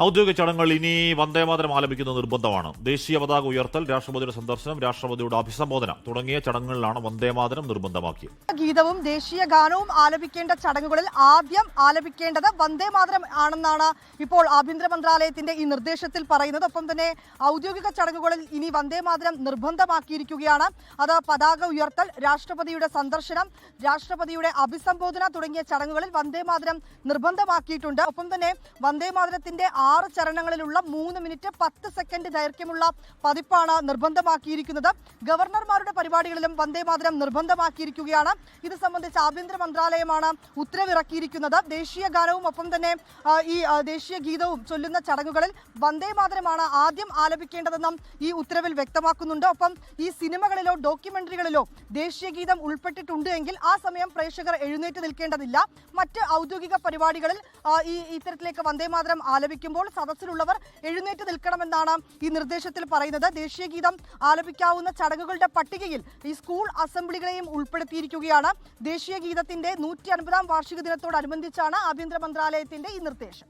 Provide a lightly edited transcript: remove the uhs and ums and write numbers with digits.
ഔദ്യോഗിക ചടങ്ങുകൾ ഇനി വന്ദേമാതരം ആലപിക്കുന്നത് നിർബന്ധമാണ്. ദേശീയ പതാക ഉയർത്തൽ, രാഷ്ട്രപതിയുടെ സന്ദർശനം, രാഷ്ട്രപതിയുടെ അഭിസംബോധന തുടങ്ങിയ ചടങ്ങുകളിലാണ് വന്ദേമാതരം നിർബന്ധമാക്കിയത്. ഗീതവും ദേശീയ ഗാനവും ആലപിക്കേണ്ട ചടങ്ങുകളിൽ ആദ്യം ആലപിക്കേണ്ടത് വന്ദേമാതരം ആണെന്നാണ് ഇപ്പോൾ ആഭ്യന്തര മന്ത്രാലയത്തിന്റെ ഈ നിർദ്ദേശത്തിൽ പറയുന്നത്. ഒപ്പം തന്നെ ഔദ്യോഗിക ചടങ്ങുകളിൽ ഇനി വന്ദേമാതരം നിർബന്ധമാക്കിയിരിക്കുകയാണ്. അത് പതാക ഉയർത്തൽ, രാഷ്ട്രപതിയുടെ സന്ദർശനം, രാഷ്ട്രപതിയുടെ അഭിസംബോധന തുടങ്ങിയ ചടങ്ങുകളിൽ വന്ദേമാതരം നിർബന്ധമാക്കിയിട്ടുണ്ട്. ഒപ്പം തന്നെ വന്ദേമാതരത്തിന്റെ 6 ചരണങ്ങളിലുള്ള 3 മിനിറ്റ് 10 സെക്കൻഡ് ദൈർഘ്യമുള്ള പതിപ്പാണ് നിർബന്ധമാക്കിയിരിക്കുന്നത്. ഗവർണർമാരുടെ പരിപാടികളിലും വന്ദേമാതരം നിർബന്ധമാക്കിയിരിക്കുകയാണ്. ഇത് സംബന്ധിച്ച് ആഭ്യന്തര മന്ത്രാലയമാണ് ഉത്തരവിറക്കിയിരിക്കുന്നത്. ദേശീയ ഗാനവും ഒപ്പം തന്നെ ഈ ദേശീയ ഗീതവും ചൊല്ലുന്ന ചടങ്ങുകളിൽ വന്ദേമാതരമാണ് ആദ്യം ആലപിക്കേണ്ടതെന്നും ഈ ഉത്തരവിൽ വ്യക്തമാക്കുന്നുണ്ട്. ഒപ്പം ഈ സിനിമകളിലോ ഡോക്യുമെന്ററികളിലോ ദേശീയ ഗീതം ഉൾപ്പെട്ടിട്ടുണ്ട് എങ്കിൽ ആ സമയം പ്രേക്ഷകർ എഴുന്നേറ്റ് നിൽക്കേണ്ടതില്ല. മറ്റ് ഔദ്യോഗിക പരിപാടികളിൽ ഇത്തരത്തിലേക്ക് വന്ദേമാതരം ആലപിക്കുമ്പോൾ സദസ്സിലുള്ളവർ എഴുന്നേറ്റ് നിൽക്കണമെന്നാണ് ഈ നിർദ്ദേശത്തിൽ പറയുന്നത്. ദേശീയ ഗീതം ആലപിക്കാവുന്ന ചടങ്ങുകളുടെ പട്ടികയിൽ ഈ സ്കൂൾ അസംബ്ലികളെയും ഉൾപ്പെടുത്തിയിരിക്കുകയാണ്. ദേശീയ ഗീതത്തിന്റെ 150-ാം വാർഷിക ദിനത്തോടനുബന്ധിച്ചാണ് ആഭ്യന്തര മന്ത്രാലയത്തിന്റെ ഈ നിർദ്ദേശം.